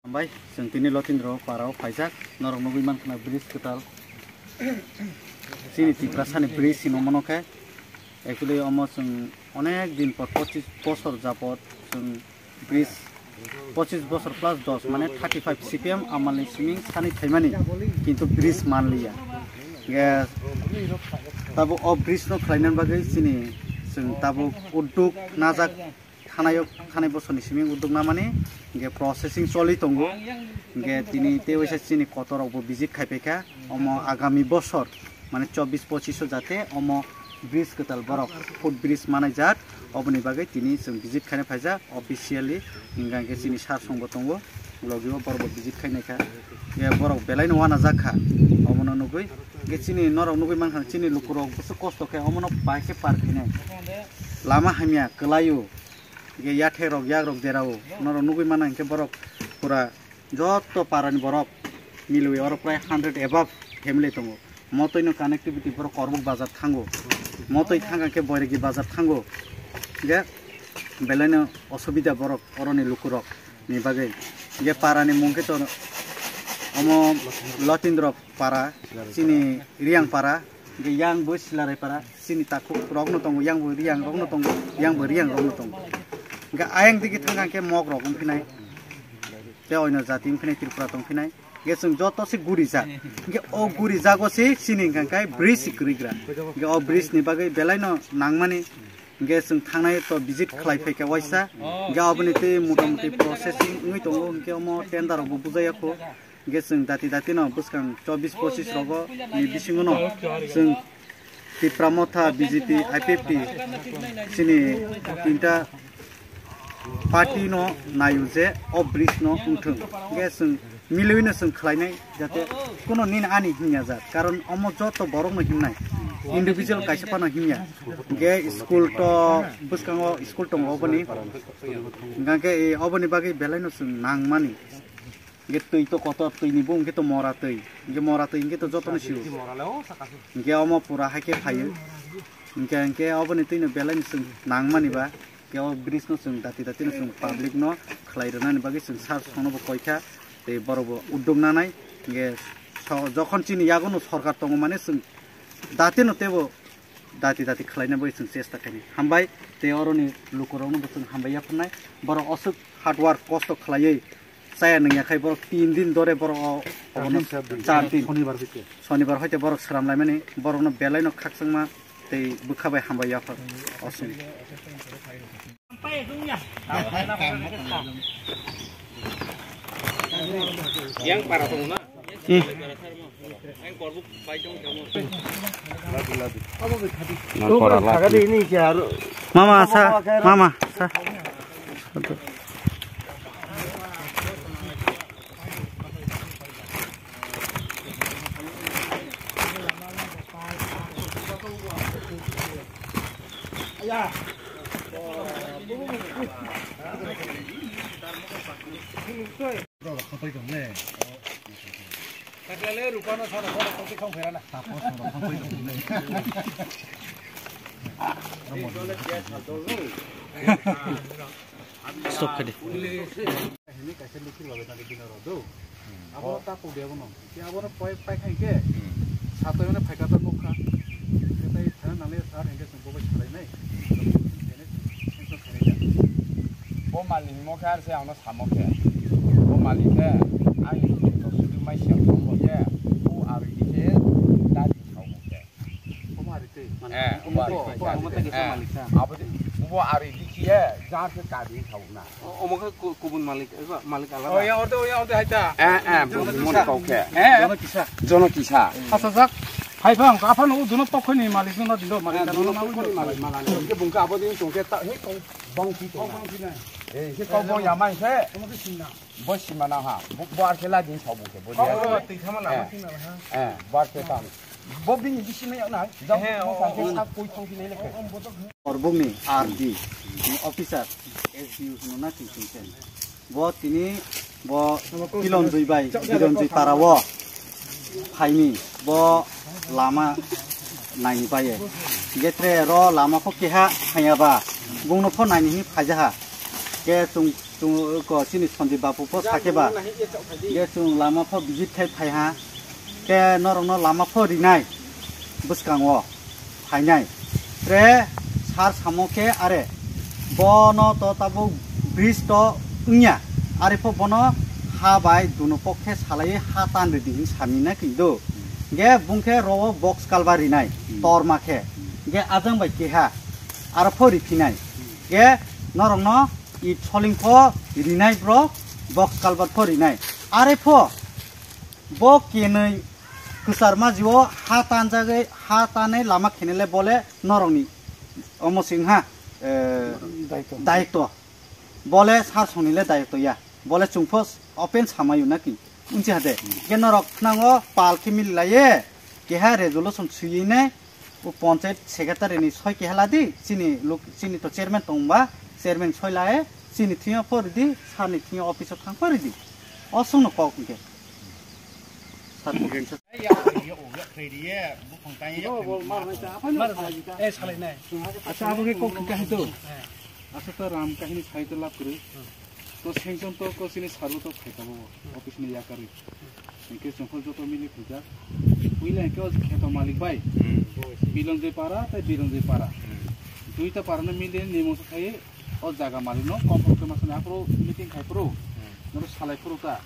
Sampai sentini lotindro parau pajak norong nunggu man kena bris ketal sini tiprasan bris sino monoke actually almost onek din por 25 bosor japot bris 25 bosor plus 10 মানে 35 cpm amali swimming sani thaimani kintu bris manliya gas tabo o bris no khlainan bagai sini tabo udduk najak खानाय बसरनि सिमिं उद्योग ना माने गे processing चलि दंगो गे तिनि तेवैसा सिनि कतरावबो visit खायफैखा Amo आगामी बसर माने 24-25 जाते अमो ब्रिज केताल बरक फुट ब्रिज मानाय जात अबनि बागै तिनि जों विजिट खायना फायजा अफिशियली इंगा गे सिनि सार संबो दंगो लगिबो बरबो विजिट खायनायखा गे बरक बेलाय नवा ना जाखा अमनो नुगै गे सिनि नराव नुगै मानखान सिनि लुकुराव बुसु कष्ट खाय अमनो बाइके पार्किने लामा हामिया कलायु गे याथे रक याग रक देराव नरो नुगै माना इनके बरक पूरा जत्तो पारानि बरक मिलुवे और प्राय 100 एबव फैमिली दंगो मतैनो कानेक्टिविटी बरक करबुक बाजार थांगो मतै थांगा के बरेगि बाजार थांगो गे बेलायनो असुबिदा बरक अरनि लुकुरक नि बागै गे पारानि मुंके तो अमो लतिन्द्र पारा सिनि रियां पारा गे yang bo silarai para sini takuk rokno tongo yang bo riang rokno tongo yang bo riang rokno tongo ga ayang digi thanga ke mok rokum pinai te oino jati pinai tripura tong pinai ge sung joto se guri ja ge o guri jago se sini kai bridge krigra ge o bridge ni bagai belaino nangmani ge sung thangnai to visit khlai phai ke waisa ge obni te motamuti processing ngui tongo ge mo tender bo bujaya ko ge sung dati no buskang 24-25 rogo ni bisingono sung tipramotha bjp ipft sini tinta party no nayuje o bridge no uthung ge sung milwino sung khlainai jate kono nin ani hinya jat karon omo joto borok no himnai individual kaisapa no himya ge school to buskango school to obani ngake e obani bagi belai no sung nangmani ge tui to koto tui ni bung ge to mora tui ge to joto no siu ge omo pura hake phayu ngke obani tui no belai no sung nangmani ba ke o bridge no sung dati no sung public no khlairana ni bagi sung sar sono bo koika te borobo uddog nanai ge jokhon chini yagono sarkar tongo mane sung dati no tebo dati khlaina bai sung chesta khani hambai te oroni lukorong no sung hambai yapnai boro osuk hard work kosto khlaiei saya nengya khai boro 3 din dore boro ono 4 din shonibar hoite boro sramlai mane boro no belai no khaksangma te bukhabai hambai yap osun yang para tongna yang korbuk bai tong kamu lagi ini mama sa ya stop kade ini kaise likir babe tadi dinaro do abo ta ko debo no ki abo no pai khai ke sato mane phaikata mukha eta i thana nale sar enge sumbo bai chalai nai bo malin mokhar se amno samokhe bo malike ai to sudu mai siam thongbo ke bu ari dike dadi thongbo bo marite abodi bo ari dike jar ke kadi thongna omokhe kubun malik alala oh ya orde haita mon kauke jono kisa asajak haifang afan u duno pokhoni malik no dindo malik ke bungka abodi tongke ta he kong bangki na ke kong bong yamai se bo simana ha bo arkela din sabu ke bo dia ti thamala ha bar ke tam bo bini bisime na ja sa ke sa koi thong ni leke orbongni rd officer sdu no na tinsen bo tini bo kilon dui bai kilon dui parawo phaini bo lama naini baye getre ro lama ko keha hayaba bungno pho naini hi phaja ha ke sung chung ko chini Sanjib Babu po sakeba ge chung lama pho visit khai phai ha ke norong no lama pho rinai buskango phainai tre sar samoke are bono to tabu bridge to ungya are pho bono ha bai duno pokhe salai ha tan redi samina kido ge bungke ro box kalbari nai tor makhe ge ajang bai ke ha ar pho rifinai ge norong no I choling pho rinai bro box kalbat pho rinai are pho bo kenai kusarma jiwo ha tanjage ha tanai lama khenele bole norongni omo singha daikto bole sar sonile daikto ya bole chungphos open samayu naki unchi hade genorok nango palki millaye keha resolution suyine u panchayat secretary ni soi kehaladi chini to chairman tongba chairman soilae chini thiyo poridi sani thiyo office thang poridi osungno kokke sar acha aboge kokke hito acha to ram kahini saito lab kuru to sengjon to ko chini sarbo to khaitabo office ni yakari ke songkhol joto mili khuja uile ke kheto malik bai bilong de para ta bilong de para duita parana mili nemo khai o jaga malino kompro ke masane apro meeting khai pro noro salai pro ta